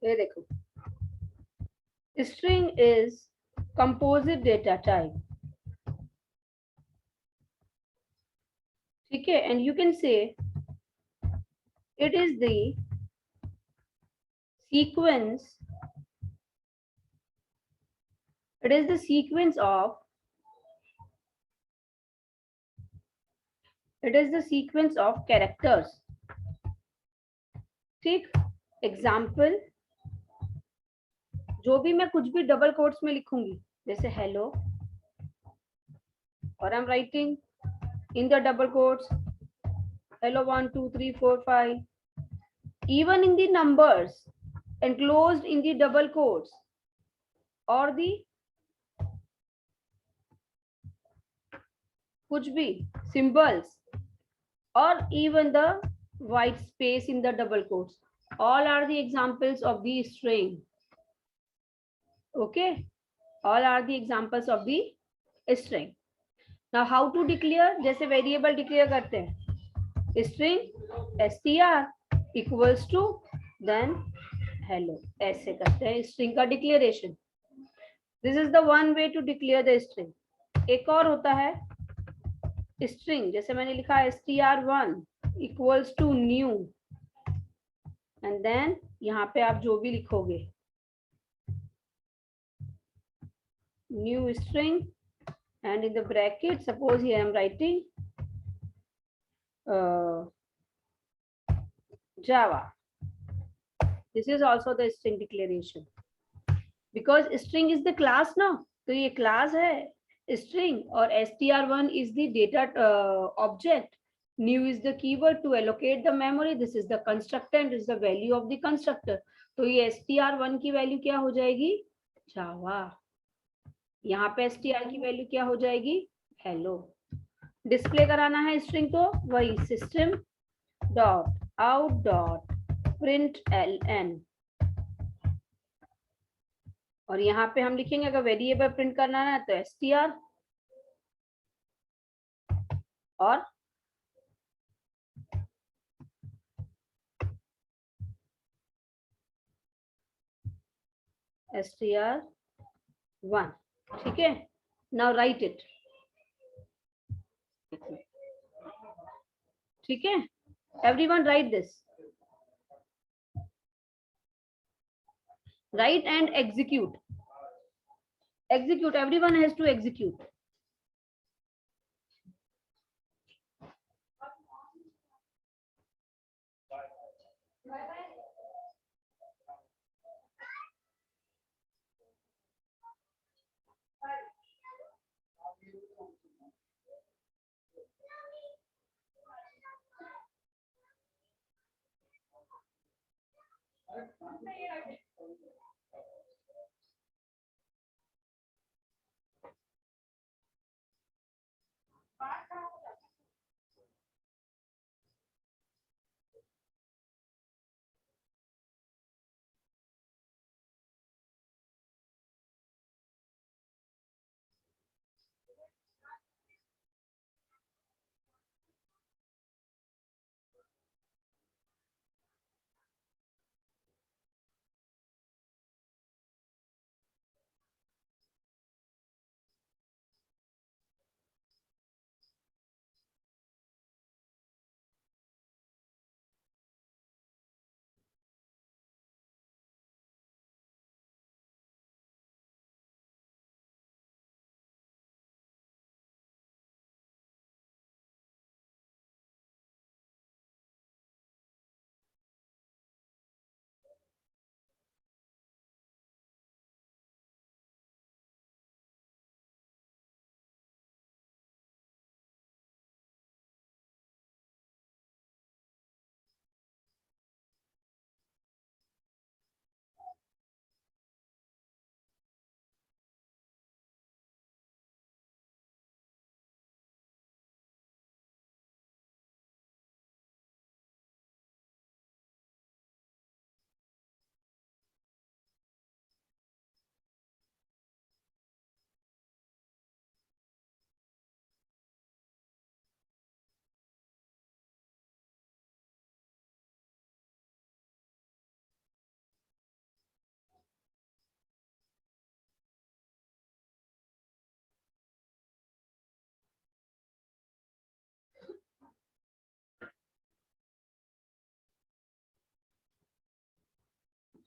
ये देखो, string is composite data type. ठीक है, and you can say it is the sequence. It is the sequence of. It is the sequence of characters. ठीक, example, जो भी मैं कुछ भी डबल कोट्स में लिखूंगी, जैसे हेलो, और I am writing in the double quotes hello 1 2 3 4 5, even in the numbers enclosed in the double quotes or the कुछ भी symbols, or even the white space in the double quotes, all are the examples of the string. Okay, all are the examples of the string. Now how to declare, जैसे variable declare करते हैं, string str equals to then hello, ऐसे करते हैं string का declaration. This is the one way to declare the string. एक और होता है string, जैसे मैंने लिखा str1 equals to new, and then यहाँ पे आप जो भी लिखोगे new string, and in the bracket suppose here I am writing Java. This is also the string declaration, because string is the class now, तो ये class है string, और str1 is the data object, new is the keyword to allocate the memory, this is the constructor and this is the value of the constructor. तो ये str1 की value क्या हो जाएगी, Java. यहाँ पे str की वैल्यू क्या हो जाएगी, hello. डिस्प्ले कराना है स्ट्रिंग, तो वही system dot out dot print ln, और यहाँ पे हम लिखेंगे अगर वेरिएबल प्रिंट करना है तो str, और str1. ठीक है, नाउ राइट इट. ठीक है, everyone right this, right and execute. Everyone has to execute.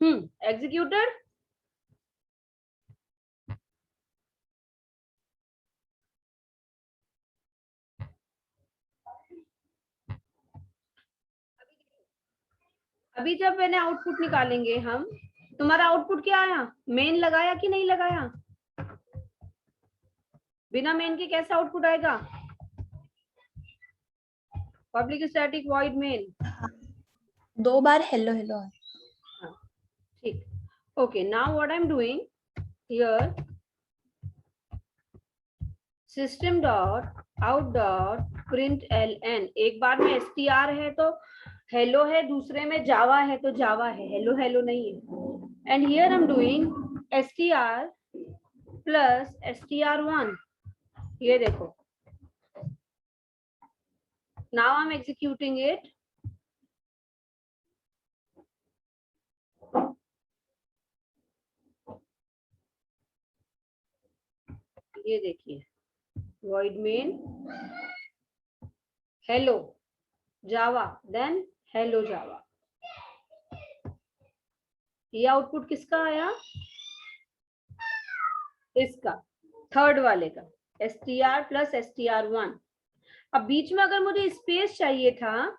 Executed. अभी जब मैंने आउटपुट निकालेंगे हम, तुम्हारा आउटपुट क्या आया? मेन लगाया कि नहीं लगाया? बिना मेन के कैसा आउटपुट आएगा? Public static void main. 2 बार हेलो हेलो है। ठीक, okay. Now what I am doing here, system dot out dot print ln। एक बार में str है तो हेलो है, दूसरे में जावा है तो जावा है, हेलो हेलो नहीं है। And here I am doing str plus str1। ये देखो, now I am executing it. ये देखिए, void main hello java, then hello java। ये आउटपुट किसका आया? इसका, थर्ड वाले का, str प्लस str1। अब बीच में अगर मुझे स्पेस चाहिए था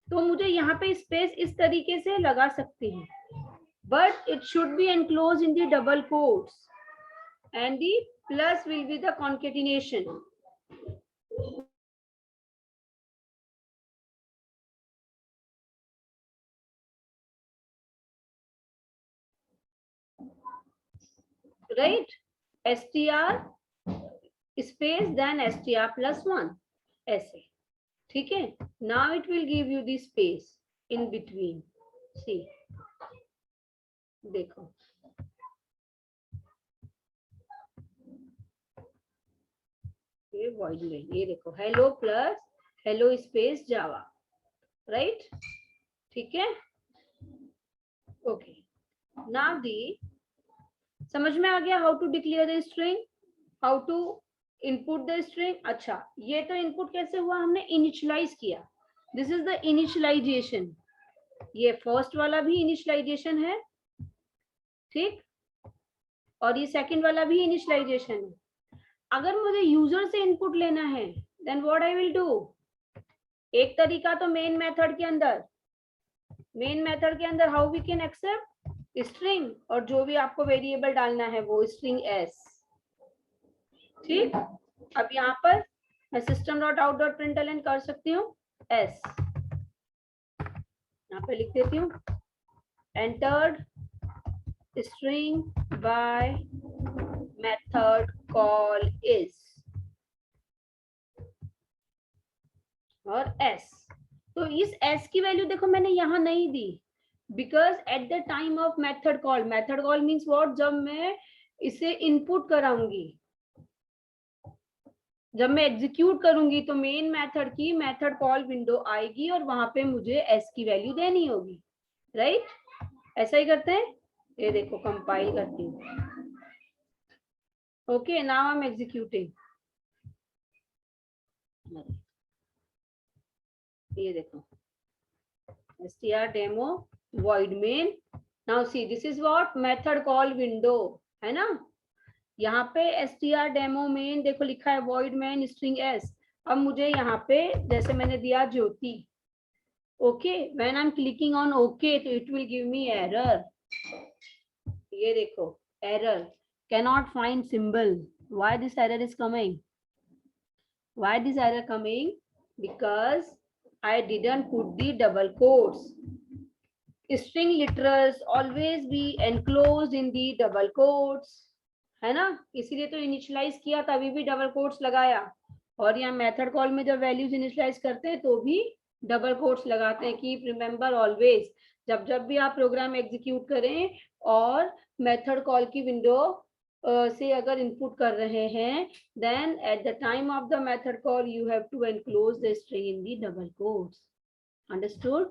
तो मुझे यहाँ पे स्पेस इस तरीके से लगा सकती हूँ, but it should be enclose in the double quotes and the plus will be the concatenation। right, str space then str plus 1 ऐसे, ठीक है। now it will give you the space in between। see, देखो, ये void main, ये देखो, hello plus hello space Java, right, ठीक है। Okay, now दी, समझ में आ गया how to declare the string, how to input the string. अच्छा, ये तो इनपुट कैसे हुआ? हमने इनिशियलाइज किया, दिस इज द इनिशियलाइजेशन। ये फर्स्ट वाला भी इनिशियलाइजेशन है, ठीक, और ये सेकंड वाला भी इनिशियलाइजेशन है। अगर मुझे यूजर से इनपुट लेना है then what I will do, एक तरीका तो मेन मेथड के अंदर how we can accept string, और जो भी आपको वेरिएबल डालना है वो स्ट्रिंग एस, ठीक। अब यहाँ पर मैं system dot out dot println कर सकती हूँ एस, यहाँ पे लिख देती हूँ entered string by method call is, और s। तो इस s की वैल्यू देखो मैंने यहाँ नहीं दी, because at the time of method call means what, जब मैं इसे इनपुट कराऊंगी, जब मैं एग्जीक्यूट करूंगी तो मेन मेथड की मेथड कॉल विंडो आएगी और वहां पे मुझे s की वैल्यू देनी होगी, राइट। ऐसा ही करते हैं, ये देखो कंपाइल करती हूँ। Okay, now I am executing, ये देखो str demo void main। now see this is what method call window है ना, यहाँ पे str demo main देखो लिखा है void main string s। अब मुझे यहाँ पे जैसे मैंने दिया ज्योति, okay, when I'm clicking on OK तो it will give me error। ये देखो error, cannot find symbol। why this error is coming? Why this error coming? Because I didn't put the double quotes। string literals always be enclosed in the double quotes, है ना, इसीलिए तो initialise किया तभी भी double quotes लगाया, और यहाँ मेथड कॉल में जब वैल्यूज इनिशियलाइज करते हैं तो भी डबल कोट्स लगाते हैं। कीप रिमेंबर ऑलवेज, जब जब भी आप प्रोग्राम एग्जीक्यूट करें और मेथड कॉल की विंडो से अगर इनपुट कर रहे हैं, then at the time of the method call you have to enclose the string in the double quotes। understood?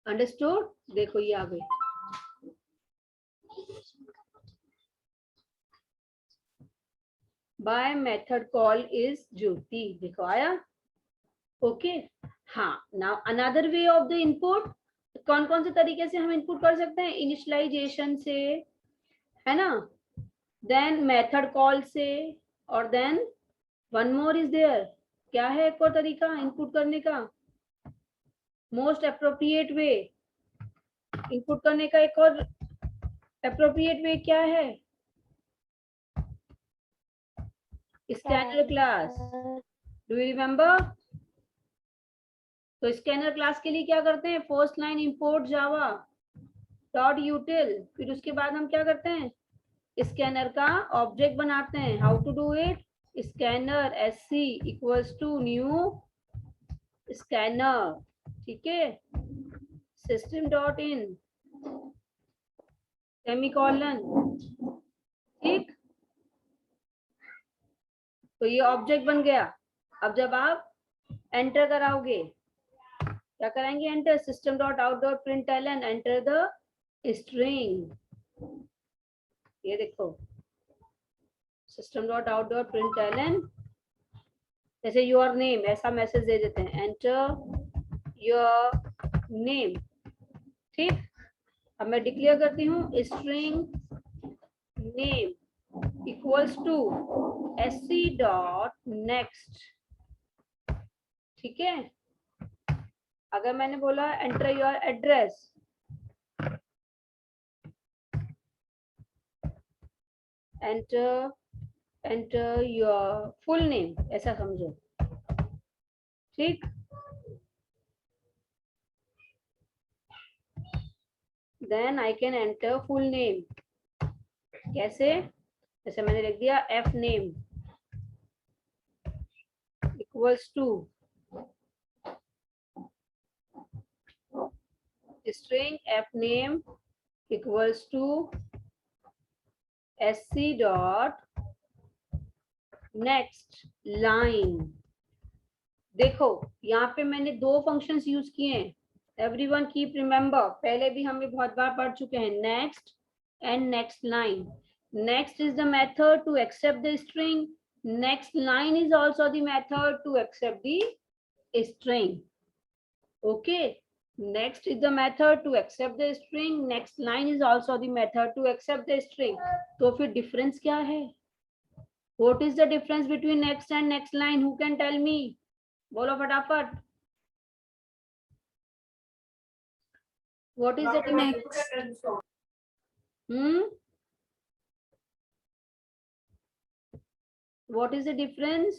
understood? देखो ये आ गई, by method call is ज्योति, देखो आया, ओके। हाँ, now another way of the input, कौन कौन से तरीके से हम इनपुट कर सकते हैं? इनिशियलाइजेशन से, है ना, देन मेथड कॉल से, और then one more is there. क्या है एक और तरीका इनपुट करने का? मोस्ट अप्रोप्रिएट वे इनपुट करने का, एक और अप्रोप्रिएट वे क्या है? Scanner class, do you remember? तो स्कैनर क्लास के लिए क्या करते हैं? First line import Java dot यूटिल, फिर उसके बाद हम क्या करते हैं? स्कैनर का ऑब्जेक्ट बनाते हैं। How to do it? Scanner SC equals to new scanner, ठीक है, सिस्टम डॉट इन सेमीकोलन, ठीक। तो ये ऑब्जेक्ट बन गया। अब जब आप एंटर कराओगे, क्या कराएंगे? Enter system dot out dot println, enter the string. ये देखो system dot out dot println, जैसे योर नेम ऐसा मैसेज दे देते हैं, एंटर योर नेम, ठीक। अब मैं डिक्लेयर करती हूँ string name equals to sc dot next, ठीक है। अगर मैंने बोला enter your address, enter your full name, ऐसा समझो, ठीक। Then I can enter full name. कैसे? जैसे मैंने लिख दिया F name equals to string F name equals to sc dot next line. देखो यहाँ पे मैंने दो फंक्शंस यूज किए हैं, एवरीवन कीप रिमेम्बर, पहले भी हम बहुत बार पढ़ चुके हैं, next and next line. Next is the method to accept the string, next line is also the method to accept the string, okay. Next is the method to accept the string, next line is also the method to accept the string. तो फिर difference क्या है? What is the difference between next and next line? Who can tell me? बोलो फटाफट। What is the difference? What is the difference?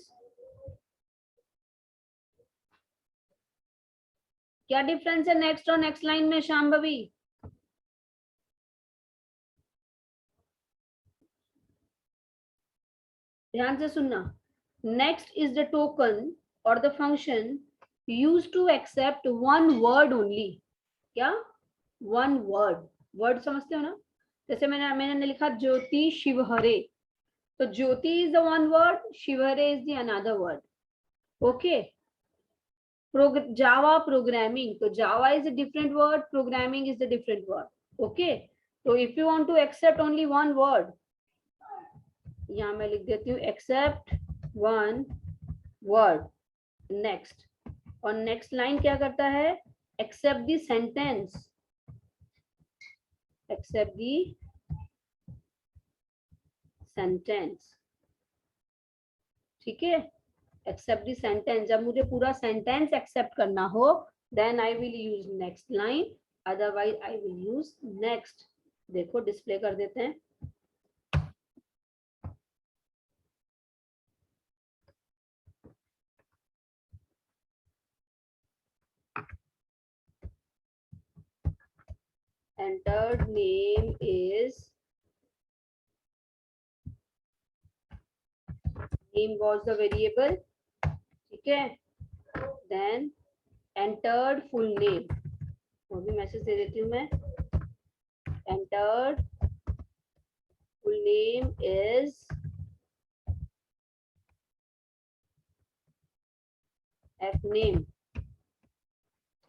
क्या difference है next और next line में शांभवी? ध्यान से सुनना। नेक्स्ट इज द टोकन और the function use to accept one word only. क्या? One word. वर्ड समझते हो ना? जैसे मैंने लिखा ज्योति शिवहरे, तो Jyoti is the one word, Shivhare is the another word, okay. Java programming, तो Java is a different word, programming is a different word, okay। तो if you want to accept only one word, यहाँ मैं लिख देती हूँ एक्सेप्ट वन वर्ड नेक्स्ट, और next line क्या करता है? Accept the sentence, accept the sentence, ठीक है। एक्सेप्ट द सेंटेंस, जब मुझे पूरा सेंटेंस एक्सेप्ट करना हो then I will use next line, otherwise I will use next. देखो डिस्प्ले कर देते हैं। entered name is, name was the variable, ठीक है। then entered full name, वो भी मैसेज दे देती हूँ मैं, entered full name is f name,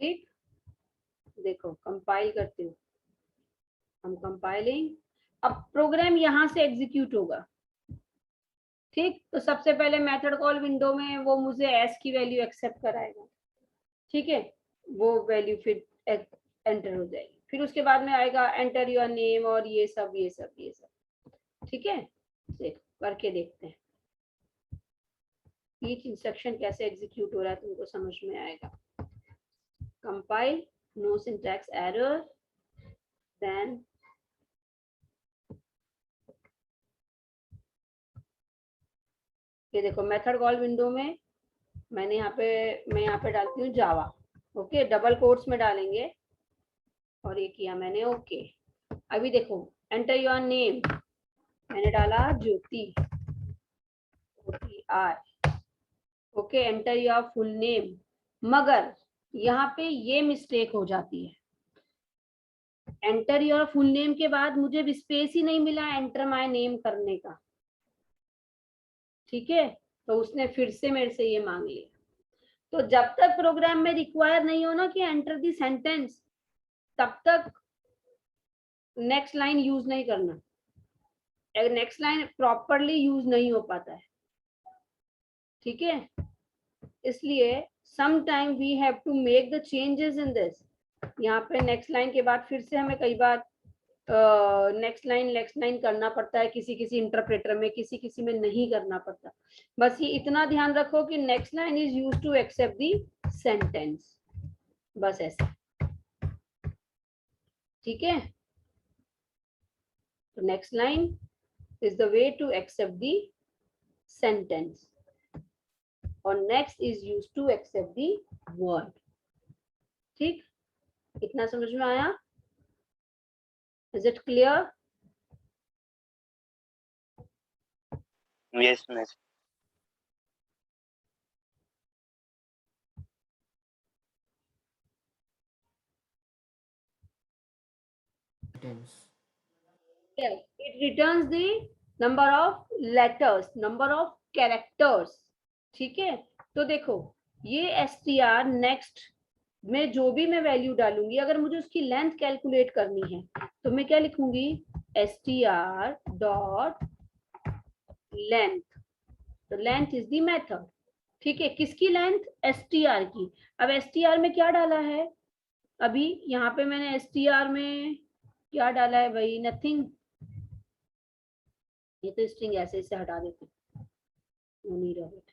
ठीक। देखो कंपाइल करती हूँ, हम कंपाइलिंग, अब प्रोग्राम यहां से एग्जीक्यूट होगा, ठीक। तो सबसे पहले मेथड कॉल विंडो में वो मुझे एस की वैल्यू एक्सेप्ट कराएगा, ठीक है। वो वैल्यू फिर एंटर हो जाएगी। फिर उसके बाद में आएगा एंटर योर नेम और ये सब ये सब ये सब। ठीक है, देखो करके देखते हैं ईच इंस्ट्रक्शन कैसे एग्जीक्यूट हो रहा है, तुमको समझ में आएगा। Compile, no syntax error, then ये देखो मेथड कॉल विंडो में मैं यहाँ पे डालती हूँ जावा। ओके, डबल कोट्स में डालेंगे और ये किया मैंने। ओके, अभी देखो एंटर योर नेम, मैंने डाला ज्योति OTI। Okay, enter your full name, मगर यहाँ पे ये मिस्टेक हो जाती है। एंटर योर फुल नेम के बाद मुझे स्पेस ही नहीं मिला एंटर माय नेम करने का। ठीक है, तो उसने फिर से मेरे से ये मांग लिया। तो जब तक प्रोग्राम में रिक्वायर नहीं हो ना कि एंटर दी सेंटेंस, तब तक नेक्स्ट लाइन यूज नहीं करना। नेक्स्ट लाइन प्रॉपरली यूज नहीं हो पाता है। ठीक है, इसलिए some time we have to make the changes in this. यहाँ पे नेक्स्ट लाइन के बाद फिर से हमें कई बार नेक्स्ट लाइन करना पड़ता है, किसी किसी इंटरप्रेटर में, किसी किसी में नहीं करना पड़ता। बस ये इतना ध्यान रखो कि next line is used to accept the sentence, बस ऐसा। ठीक है, तो next line is the way to accept the sentence और next is used to accept the word. ठीक, इतना समझ में आया? Is it clear? Yes, miss. Yes, it returns the number of letters, number of characters. ठीक है, तो देखो ये str next में जो भी मैं वैल्यू डालूंगी, अगर मुझे उसकी लेंथ कैलकुलेट करनी है तो मैं क्या लिखूंगी, str डॉट लेंथ। तो लेंथ इज द मेथड। ठीक है, किसकी लेंथ, str की। अब str में क्या डाला है, अभी यहाँ पे मैंने str में क्या डाला है भाई, नथिंग। ये तो स्ट्रिंग ऐसे से हटा देते, no need of it,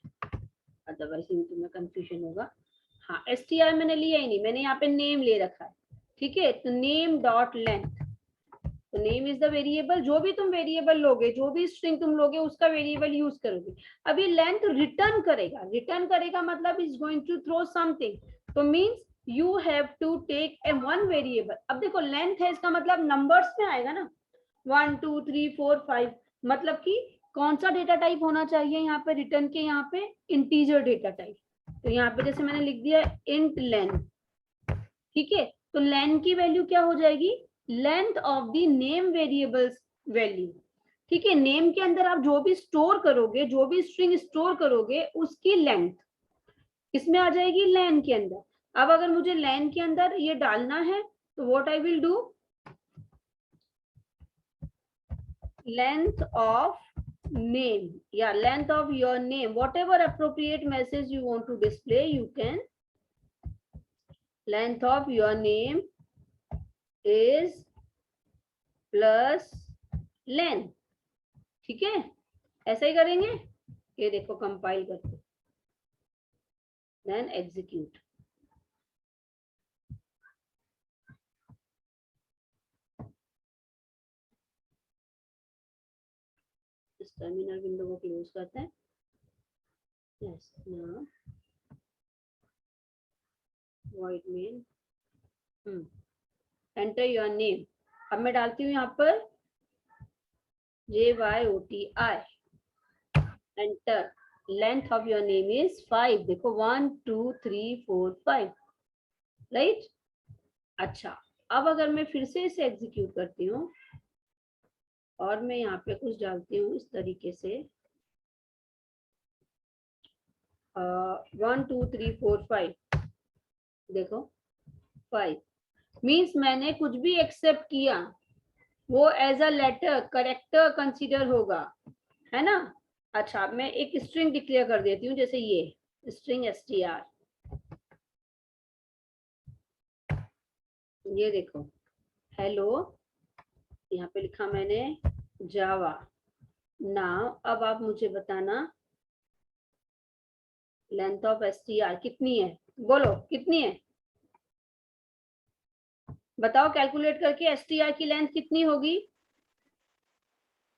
otherwise तुम्हें कंफ्यूजन होगा। हाँ, str मैंने लिया ही नहीं, मैंने यहाँ पे नेम ले रखा है। ठीक है, तो नेम डॉट लेंथ, तो नेम इज द वेरिएबल। जो भी तुम वेरिएबल लोगे, जो भी स्ट्रिंग तुम लोगे, उसका वेरिएबल यूज करोगे। अभी लेंथ रिटर्न करेगा, रिटर्न करेगा मतलब is going to throw something, तो means you have to take a one variable. अब देखो लेंथ है, इसका मतलब नंबर्स में आएगा ना, 1 2 3 4 5, मतलब कि कौन सा डेटा टाइप होना चाहिए यहाँ पे रिटर्न के, यहाँ पे इंटीजर डेटा टाइप। तो यहाँ पे जैसे मैंने लिख दिया इंट लेंथ। ठीक है, तो लेंथ की वैल्यू क्या हो जाएगी, length of the name variables value. ठीक है, नेम के अंदर आप जो भी स्टोर करोगे, जो भी स्ट्रिंग स्टोर करोगे, उसकी लेंथ इसमें आ जाएगी लेन के अंदर। अब अगर मुझे लेन के अंदर ये डालना है तो what I will do, length of name, yeah, length of your name, whatever appropriate message you want to display, you can, length of your name is plus len। ठीक है, ऐसा ही करेंगे। ये देखो कंपाइल करते, देन एग्जीक्यूट। इस terminal window को close करते हैं। Yes, now void main, enter your name. अब मैं डालती हूँ यहाँ पर JYOTI, enter. Length of your name is 5, देखो 1 2 3 4 5, राइट। अच्छा, अब अगर मैं फिर से इसे एग्जीक्यूट करती हूँ और मैं यहाँ पे कुछ डालती हूँ इस तरीके से 1 2 3 4 5, देखो 5 मीन्स मैंने कुछ भी एक्सेप्ट किया वो as a letter character consider होगा, है ना। अच्छा, मैं एक स्ट्रिंग डिक्लेयर कर देती हूँ, जैसे ये स्ट्रिंग str, ये देखो हेलो, यहाँ पे लिखा मैंने जावा। नाउ अब आप मुझे बताना लेंथ ऑफ str कितनी है, बोलो कितनी है, बताओ कैलकुलेट करके str की लेंथ कितनी होगी?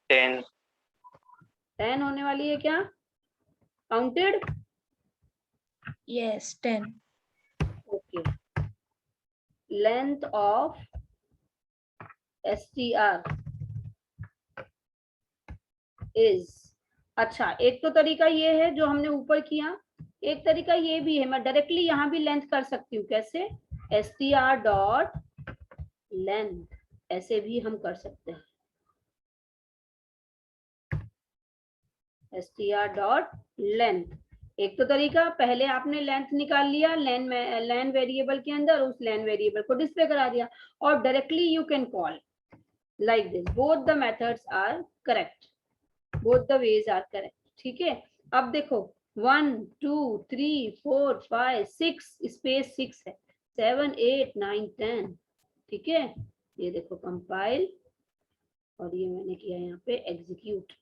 10. 10 होने वाली है क्या? Counted? Yes, 10. Okay, length of str is, अच्छा एक तो तरीका ये है जो हमने ऊपर किया, एक तरीका ये भी है, मैं डायरेक्टली यहाँ भी लेंथ कर सकती हूँ। कैसे? str डॉट लेंथ, ऐसे भी हम कर सकते हैं। str डॉट लेंथ, एक तो तरीका, पहले आपने लेंथ निकाल लिया लेन वेरिएबल के अंदर, उस लेन वेरिएबल को डिस्प्ले करा दिया, और directly you can call like this. Both the methods are correct, both the ways are correct. ठीक है, अब देखो 1 2 3 4 5 6 स्पेस 6 है, 7 8 9 10। ठीक है, ये देखो कंपाइल, और ये मैंने किया यहाँ पे एग्जीक्यूट।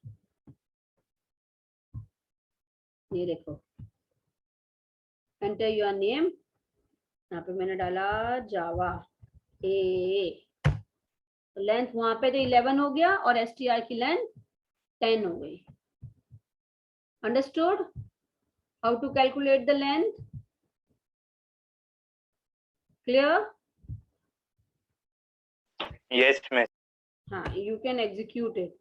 ये देखो एंटर योर नेम, यहाँ पे मैंने डाला जावा ए, लेंथ वहां पे तो 11 हो गया और str की लेंथ 10 हो गई। Understood how to calculate the length? Clear? Yes, miss. हाँ, you can execute it.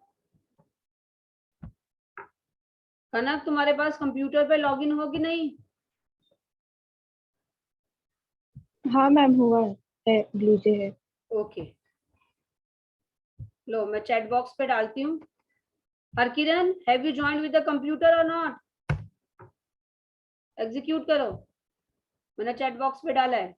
Kanak तुम्हारे पास कंप्यूटर पे लॉगिन हो कि नहीं? हाँ मैम हुआ है, ब्लूजे है। ओके, लो मैं चैट बॉक्स पे डालती हूँ। Harkiran, have you joined with the computer और नॉट? एग्जीक्यूट करो, मैंने चैट बॉक्स पे डाला है।